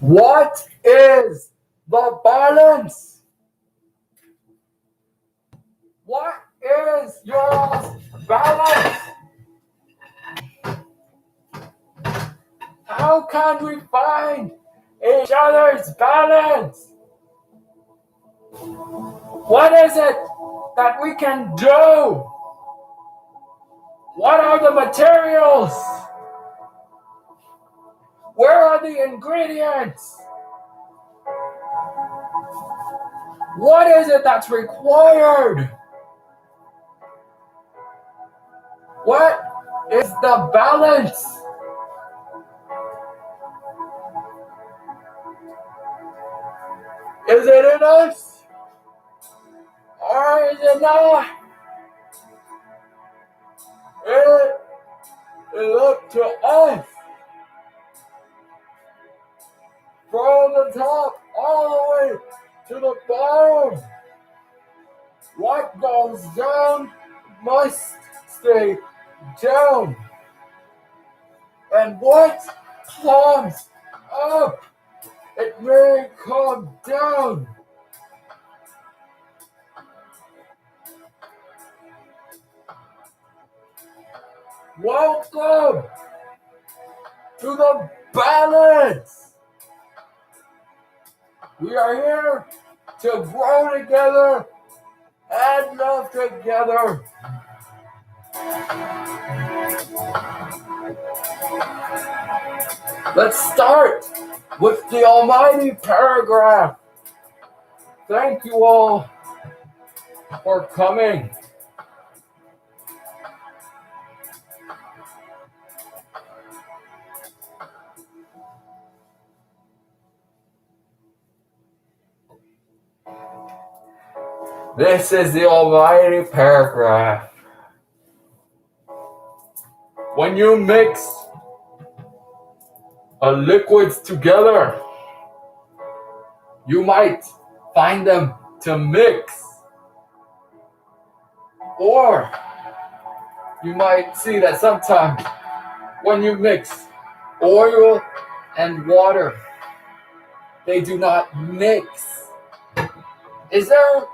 What is the balance? What is your balance? How can we find each other's balance? What is it that we can do? What are the materials? Where are the ingredients? What is it that's required? What is the balance? Is it in us? Or is it not? It is up to us. From the top all the way to the bottom. What goes down must stay down. And what comes up, it may come down. Welcome to the balance. We are here to grow together and love together. Let's start with the almighty paragraph. Thank you all for coming. This is the almighty paragraph. When you mix liquids together, you might find them to mix. Or you might see that sometimes when you mix oil and water, they do not mix. Is there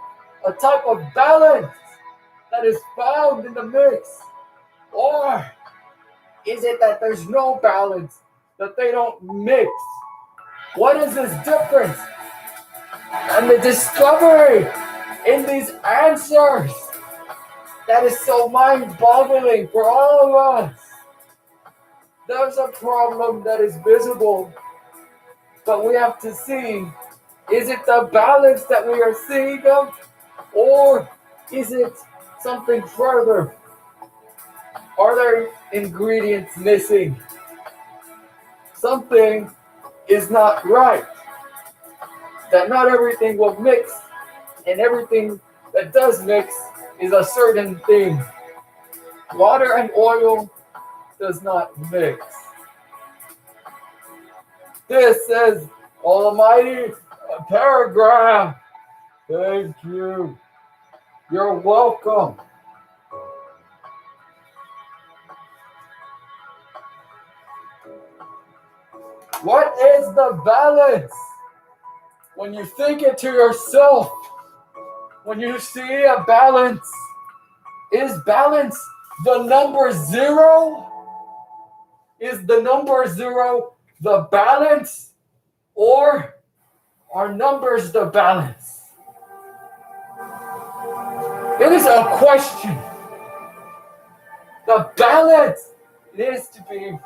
a type of balance that is found in the mix? Or is it that there's no balance, that they don't mix? What is this difference? And the discovery in these answers that is so mind-boggling for all of us. There's a problem that is visible, but we have to see, is it the balance that we are seeing of, or is it something further? Are there ingredients missing? Something is not right. That not everything will mix, and everything that does mix is a certain thing. Water and oil does not mix. This is almighty paragraph. Thank you. You're welcome. What is the balance? When you think it to yourself, when you see a balance, is balance the number 0? Is the number 0 the balance? Or are numbers the balance? It is a question. The balance needs to be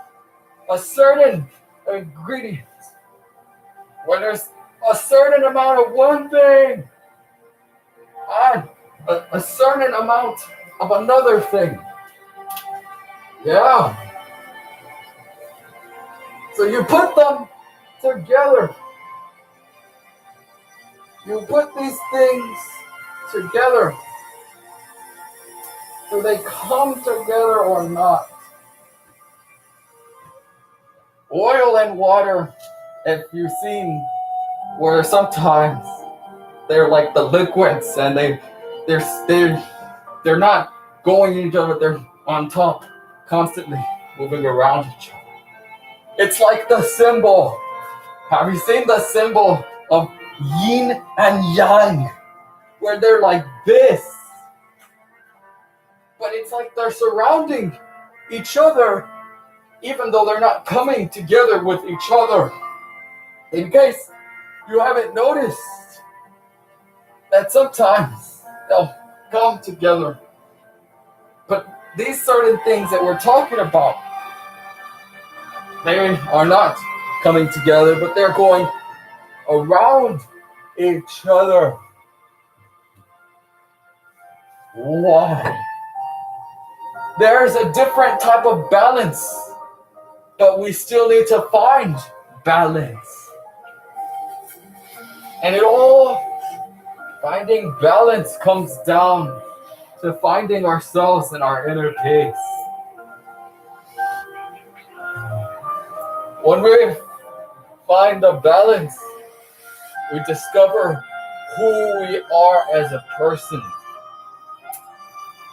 a certain ingredient. When there's a certain amount of one thing and a certain amount of another thing. Yeah. So you put them together. You put these things together. Do they come together or not? Oil and water, if you've seen, where sometimes they're like the liquids and they're not going each other, they're on top, constantly moving around each other. It's like the symbol. Have you seen the symbol of yin and yang? Where they're like this. But it's like they're surrounding each other, even though they're not coming together with each other. In case you haven't noticed, that sometimes they'll come together. But these certain things that we're talking about, they are not coming together, but they're going around each other. Why? There's a different type of balance, but we still need to find balance. And finding balance comes down to finding ourselves in our inner peace. When we find the balance, we discover who we are as a person.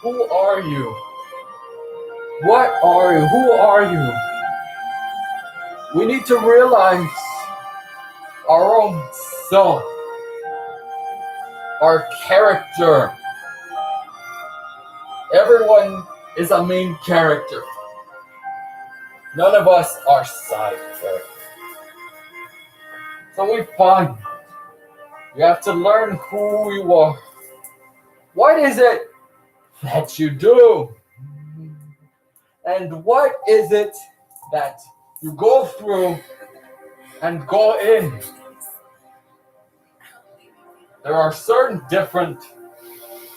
Who are you? What are you? Who are you? We need to realize our own self, our character. Everyone is a main character. None of us are side characters. So we find you have to learn who you are. What is it that you do? And what is it that you go through and go in? There are certain different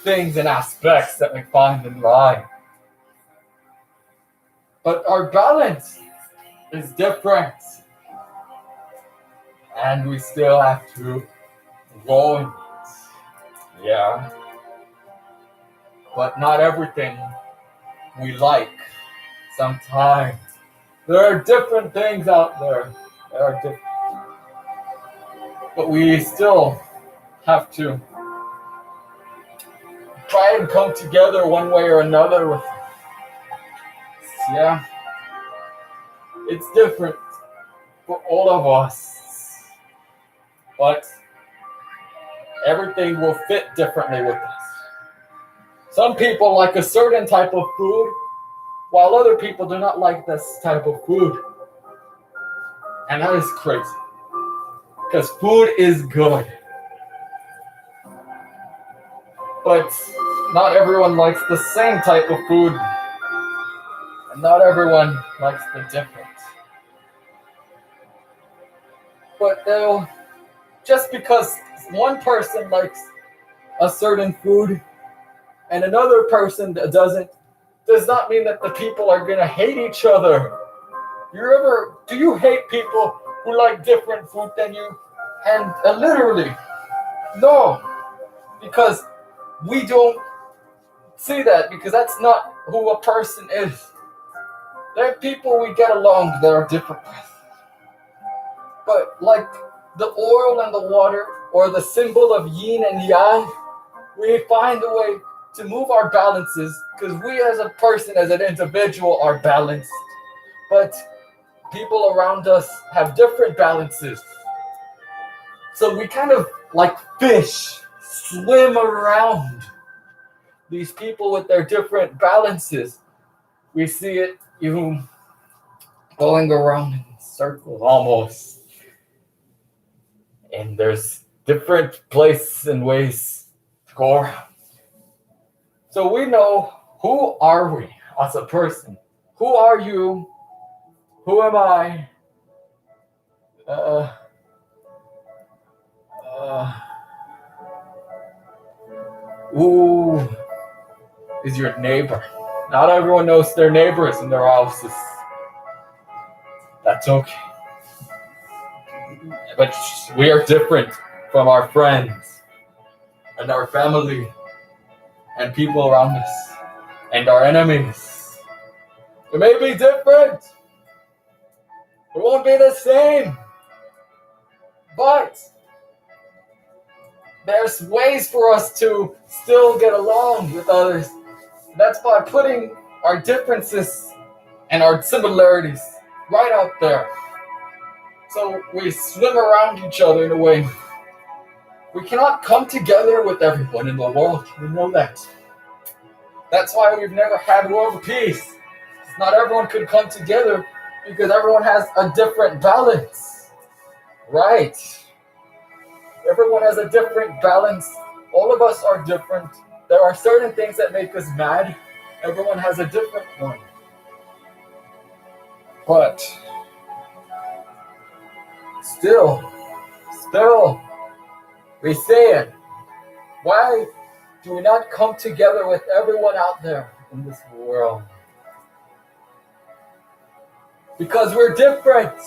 things and aspects that we find in life. But our balance is different. And we still have to go in it. Yeah. But not everything we like. Sometimes there are different things out there that are different. But we still have to try and come together one way or another with it. Yeah. It's different for all of us. But everything will fit differently with us. Some people like a certain type of food, while other people do not like this type of food. And that is crazy. Because food is good. But not everyone likes the same type of food. And not everyone likes the difference. But just because one person likes a certain food and another person doesn't, does not mean that the people are going to hate each other. Do you hate people who like different food than you? And literally, no. Because we don't see that, because that's not who a person is. There are people we get along that are different. But like the oil and the water, or the symbol of yin and yang, we find a way to move our balances, because we as a person, as an individual, are balanced. But people around us have different balances. So we kind of, like fish, swim around these people with their different balances. We see it even going around in circles almost. And there's different places and ways to go around. So we know, who are we as a person? Who are you? Who am I? Who is your neighbor? Not everyone knows their neighbors in their houses. That's okay. But we are different from our friends and our family and people around us and our enemies. We may be different. We won't be the same. But there's ways for us to still get along with others. That's by putting our differences and our similarities right out there. So we swim around each other in a way. We cannot come together with everyone in the world. We know that. That's why we've never had world peace. Not everyone could come together because everyone has a different balance. Right. Everyone has a different balance. All of us are different. There are certain things that make us mad. Everyone has a different one. But still, we say it. Why do we not come together with everyone out there in this world? Because we're different.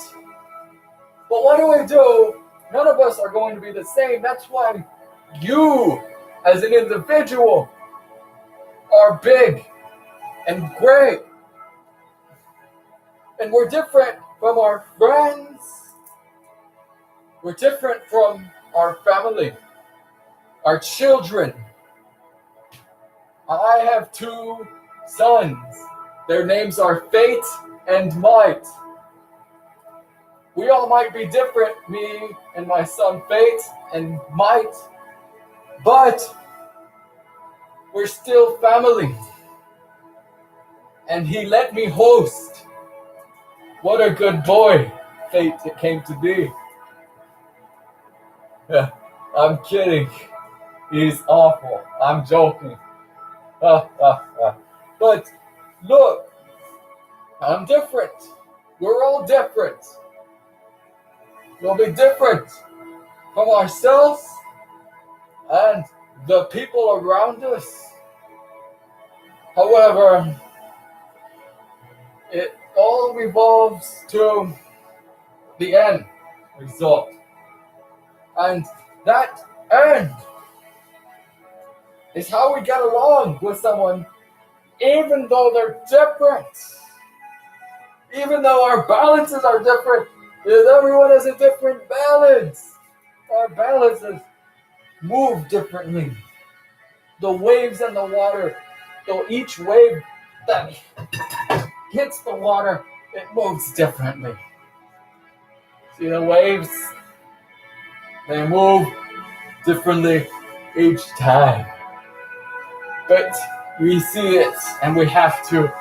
But what do? None of us are going to be the same. That's why you, as an individual, are big and great. And we're different from our friends. We're different from our family, our children. I have 2 sons. Their names are Fate and Might. We all might be different, me and my son Fate and Might, but we're still family. And he let me host. What a good boy Fate came to be. I'm kidding. He's awful. I'm joking. But look, I'm different. We're all different. We'll be different from ourselves and the people around us. However, it all revolves to the end result. And that end is how we get along with someone, even though they're different. Even though our balances are different, because everyone has a different balance. Our balances move differently. The waves and the water, though each wave that hits the water, it moves differently. See the waves? They move differently each time. But we see it and we have to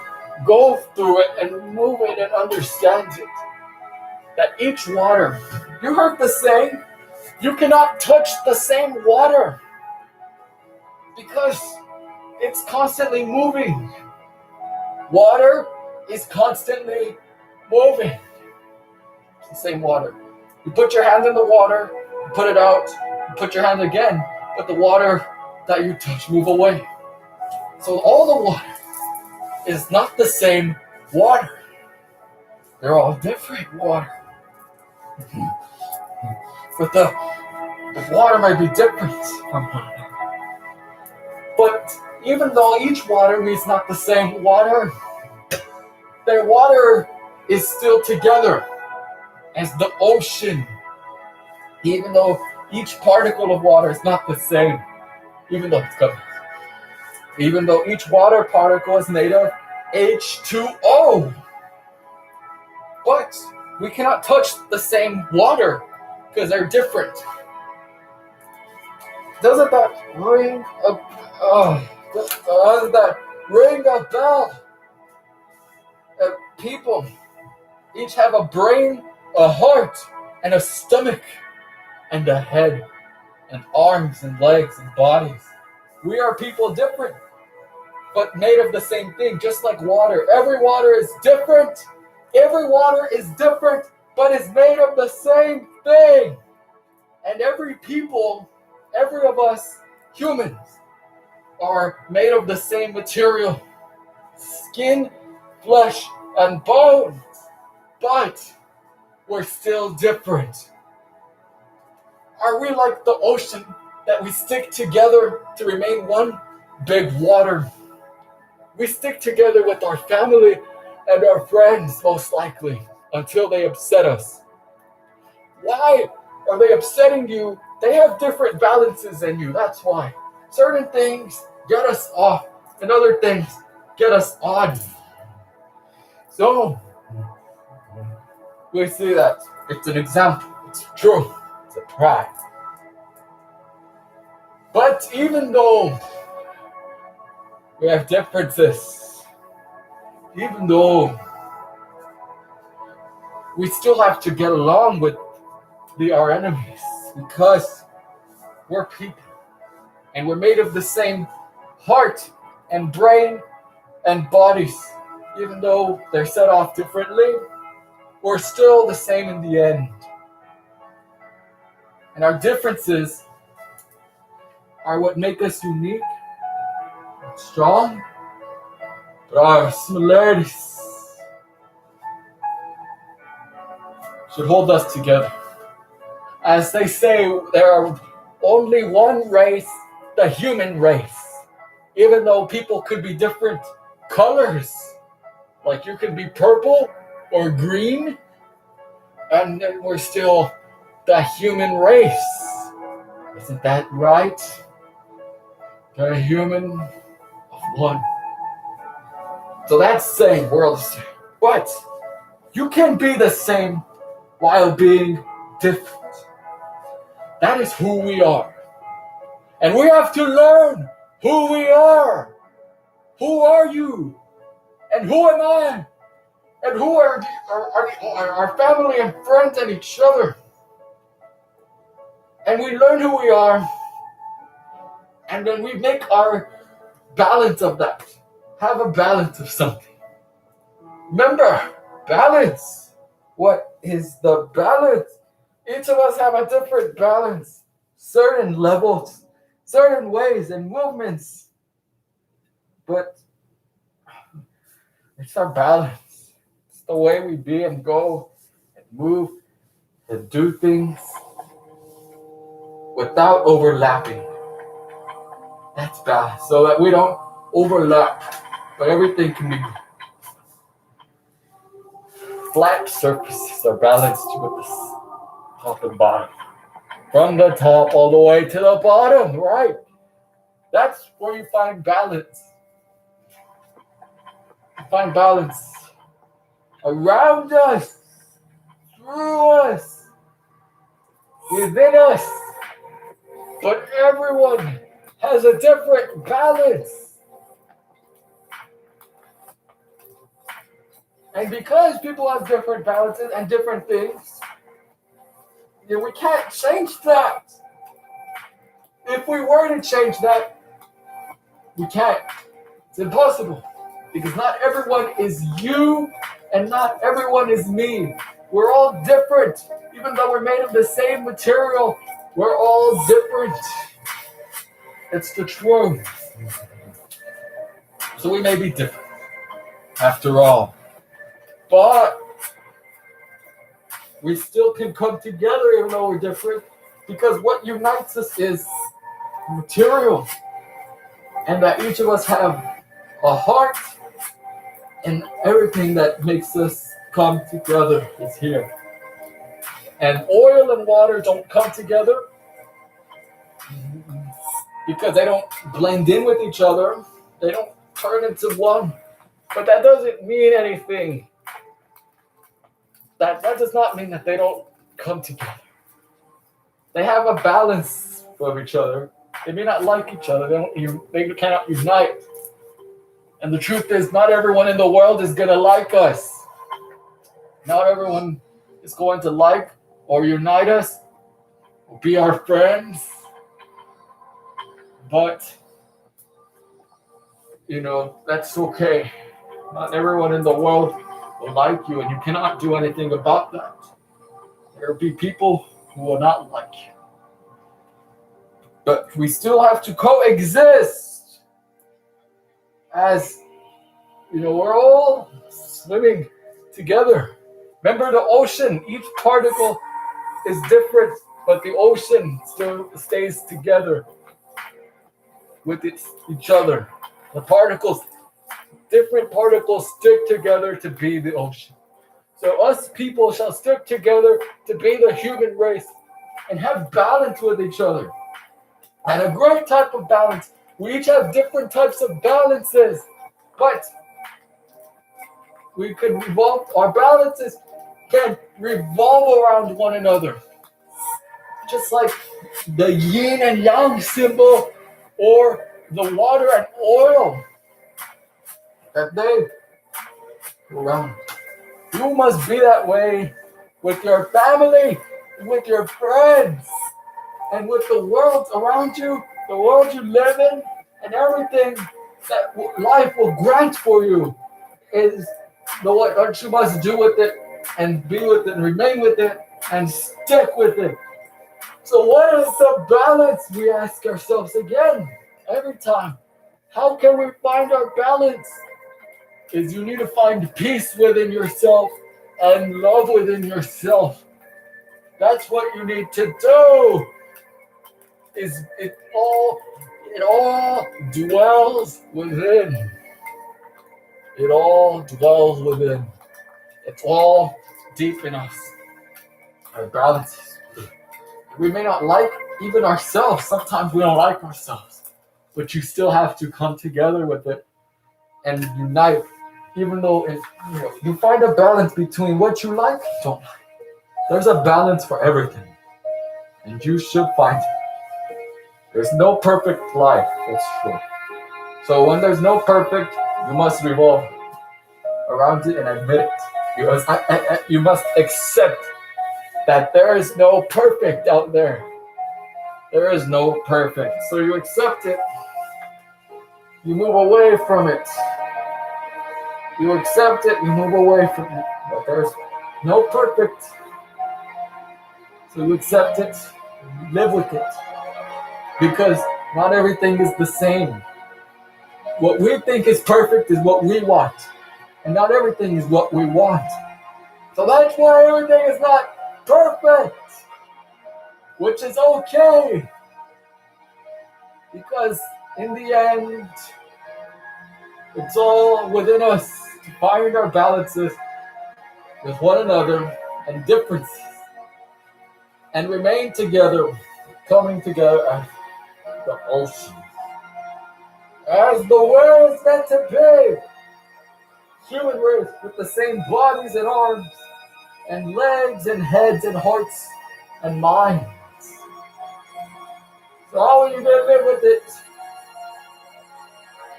go through it and move it and understand it. That each water, you heard the saying, you cannot touch the same water because it's constantly moving. Water is constantly moving. It's the same water. You put your hand in the water, you put it out, you put your hand again, but the water that you touch move away. So all the water is not the same water. They're all different water. But the water might be different from one another. But even though each water is not the same water, their water is still together as the ocean. Even though each particle of water is not the same, even though it's covered. Even though each water particle is made of H2O. But we cannot touch the same water because they're different. Doesn't that ring a doesn't that ring a bell? People each have a brain, a heart, and a stomach, and a head, and arms, and legs, and bodies. We are people different, but made of the same thing, just like water. Every water is different. Every water is different, but is made of the same thing. And every of us humans, are made of the same material. Skin, flesh, and bones. But we're still different. Are we like the ocean that we stick together to remain one big water? We stick together with our family and our friends, most likely, until they upset us. Why are they upsetting you? They have different balances than you, that's why. Certain things get us off, and other things get us on. So, we see that it's an example, it's true, it's a pride. But even though we have differences, even though we still have to get along with our enemies, because we're people and we're made of the same heart and brain and bodies. Even though they're set off differently, we're still the same in the end. And our differences are what make us unique and strong, but our similarities should hold us together. As they say, there are only one race, the human race. Even though people could be different colors, like you could be purple or green, and then we're still the human race. Isn't that right? The human of one. So that's saying we're all the same. But you can be the same while being different. That is who we are. And we have to learn who we are. Who are you? And who am I? And who are our family and friends and each other? And we learn who we are. And then we make our balance of that. Have a balance of something. Remember, balance. What is the balance? Each of us have a different balance. Certain levels, certain ways and movements. But it's our balance. It's the way we be and go and move and do things without overlapping. That's balance. So that we don't overlap. But everything can be flat surfaces are balanced with the top and bottom. From the top all the way to the bottom, right? That's where you find balance. You find balance around us, through us, within us. But everyone has a different balance. And because people have different balances and different things, we can't change that. If we were to change that, we can't. It's impossible. Because not everyone is you and not everyone is me. We're all different. Even though we're made of the same material, we're all different. It's the truth. So we may be different, after all. But we still can come together even though we're different, because what unites us is material, and that each of us have a heart, and everything that makes us come together is here. And oil and water don't come together because they don't blend in with each other. They don't turn into one. But that doesn't mean anything. that does not mean that they don't come together. They have a balance of each other. They may not like each other. They cannot unite. And the truth is, not everyone in the world is going to like us. Not everyone is going to like or unite us or be our friends. But, that's okay. Not everyone in the world will like you, and you cannot do anything about that. There will be people who will not like you. But we still have to coexist as, we're all swimming together. Remember the ocean, each particle is different, but the ocean still stays together with each other. Different particles stick together to be the ocean. So us people shall stick together to be the human race and have balance with each other. And a great type of balance. We each have different types of balances, but we can our balances can revolve around one another. Just like the yin and yang symbol or the water and oil that they go around. You must be that way with your family, with your friends, and with the world around you, the world you live in, and everything that life will grant for you is what you must do with it and be with it and remain with it and stick with it. So what is the balance, we ask ourselves again every time? How can we find our balance? Is you need to find peace within yourself and love within yourself. That's what you need to do. It all dwells within. It all dwells within. It's all deep in us. Our balances. We may not like even ourselves. Sometimes we don't like ourselves. But you still have to come together with it and unite. Even though you find a balance between what you like and don't like. There's a balance for everything. And you should find it. There's no perfect life, that's true. So when there's no perfect, you must revolve around it and admit it. You must accept that there is no perfect out there. There is no perfect. So you accept it. You move away from it. You accept it, you move away from it. But there's no perfect. So you accept it, you live with it. Because not everything is the same. What we think is perfect is what we want. And not everything is what we want. So that's why everything is not perfect. Which is okay. Because in the end, it's all within us to find our balances with one another and differences. And remain together, coming together as the ocean. As the way is meant to be. Human race with the same bodies and arms and legs and heads and hearts and minds. So how are you going to live with it?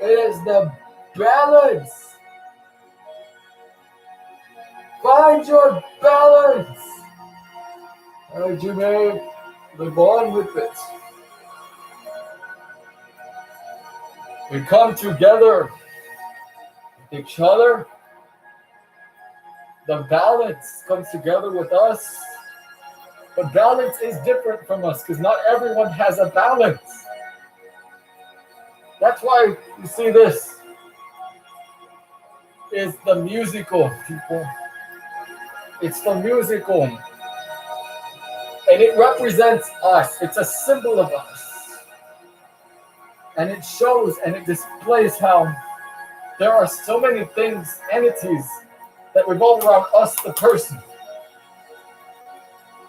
It is the balance. Find your balance. And you may live on with it. We come together with each other. The balance comes together with us. But balance is different from us because not everyone has a balance. That's why you see this is the musical, people. It's the musical. And it represents us. It's a symbol of us. And it shows and it displays how there are so many things, entities, that revolve around us, the person.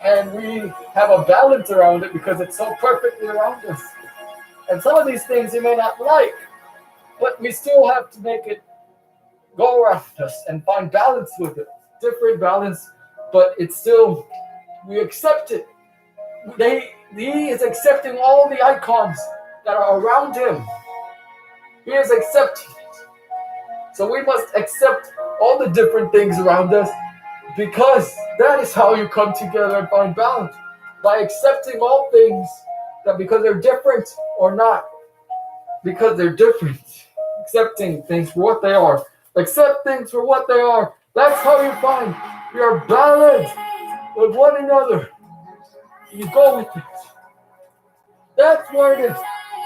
And we have a balance around it because it's so perfectly around us. And some of these things you may not like, but we still have to make it go around us and find balance with it. Different balance but it's still, we accept it. He is accepting all the icons that are around him. He is accepting it. So we must accept all the different things around us, because that is how you come together and find balance. By accepting all things, that because they're different or not, because they're different. Accepting things for what they are. Accept things for what they are. That's how you find your balance with one another. You go with it. That's where it is.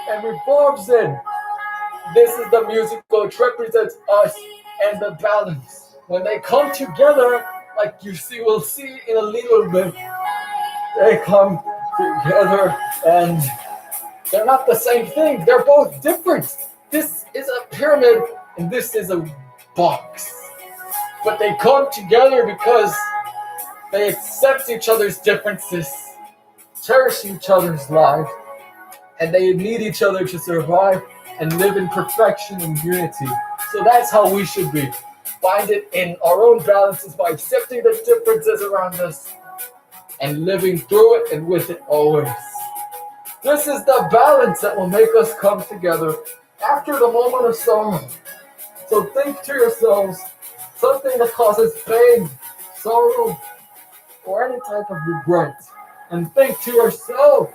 And revolves in. This is the musical, which represents us and the balance. When they come together, like we'll see in a little bit, they come together and they're not the same thing. They're both different. This is a pyramid and this is a box. But they come together because they accept each other's differences, cherish each other's lives, and they need each other to survive and live in perfection and unity. So that's how we should be. Find it in our own balances by accepting the differences around us and living through it and with it always. This is the balance that will make us come together after the moment of sorrow. So think to yourselves something that causes pain, sorrow, or any type of regret. And think to yourself,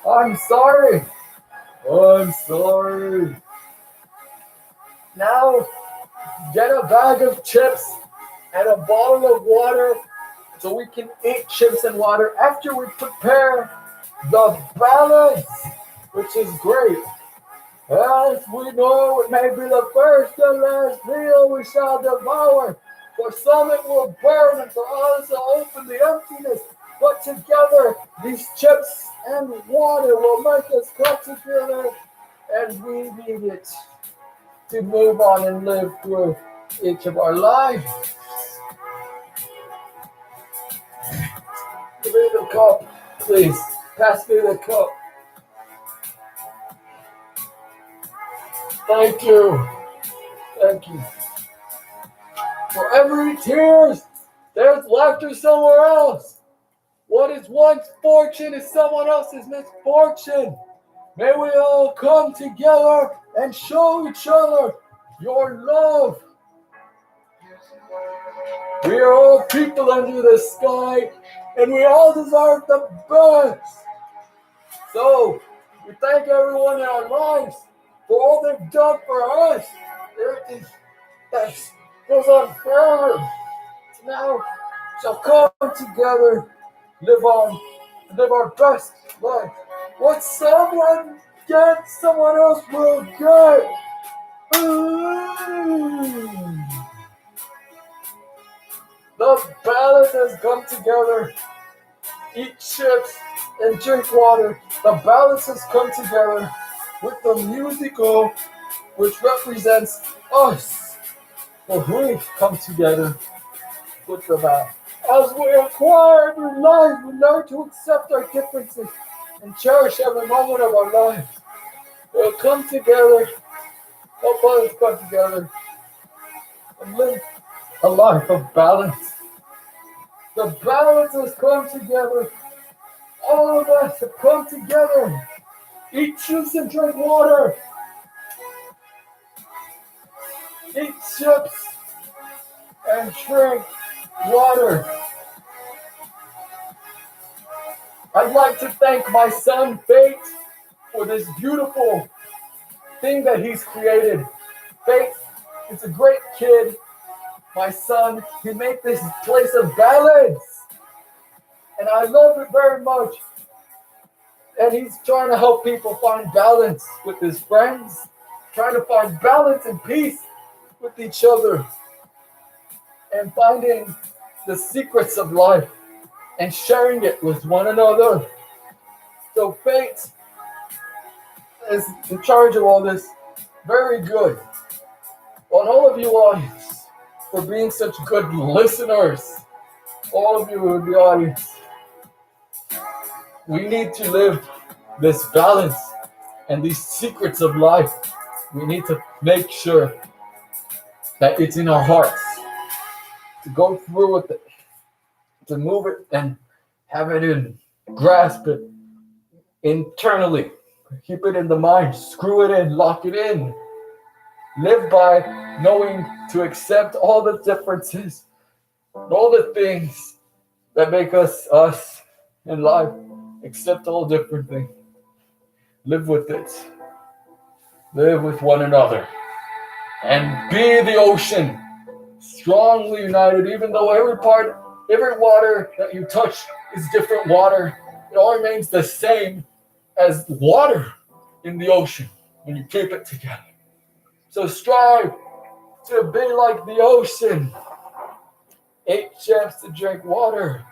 I'm sorry. I'm sorry. Now, get a bag of chips and a bottle of water so we can eat chips and water after we prepare the balance, which is great. As we know, it may be the first and last meal we shall devour. For some it will burn, and for others it will open the emptiness. But together, these chips and water will make us come together, and we need it to move on and live through each of our lives. Give me the cup, please. Pass me the cup. Thank you. Thank you. For every tears, there's laughter somewhere else. What is one's fortune is someone else's misfortune. May we all come together and show each other your love. We are all people under the sky, and we all deserve the best. So, we thank everyone in our lives for all they've done for us. Everything that goes on forever. So now, shall come together, live on, and live our best life. What someone gets, someone else will get. The balance has come together. Eat chips and drink water. The balance has come together with the musical, which represents us. For we come together with the balance. As we acquire every life, we learn to accept our differences and cherish every moment of our lives. We'll come together, help others come together, and live a life of balance. The balance has come together. All of us have come together. Eat chips and drink water. Eat chips and drink water. I'd like to thank my son, Fate, for this beautiful thing that he's created. Fate is a great kid. My son, he made this place of balance. And I love it very much. And he's trying to help people find balance with his friends, trying to find balance and peace with each other, and finding the secrets of life and sharing it with one another. So Fate is in charge of all this. Very good. On all of you audience, for being such good listeners, all of you in the audience, we need to live this balance and these secrets of life, we need to make sure that it's in our hearts to go through with it, to move it and have it in, grasp it internally, keep it in the mind, screw it in, lock it in, live by knowing to accept all the differences, all the things that make us us in life, accept all different things, live with it, live with one another, and be the ocean, strongly united, even though every water that you touch is different water. It all remains the same as water in the ocean when you keep it together. So strive to be like the ocean. 8 steps to drink water.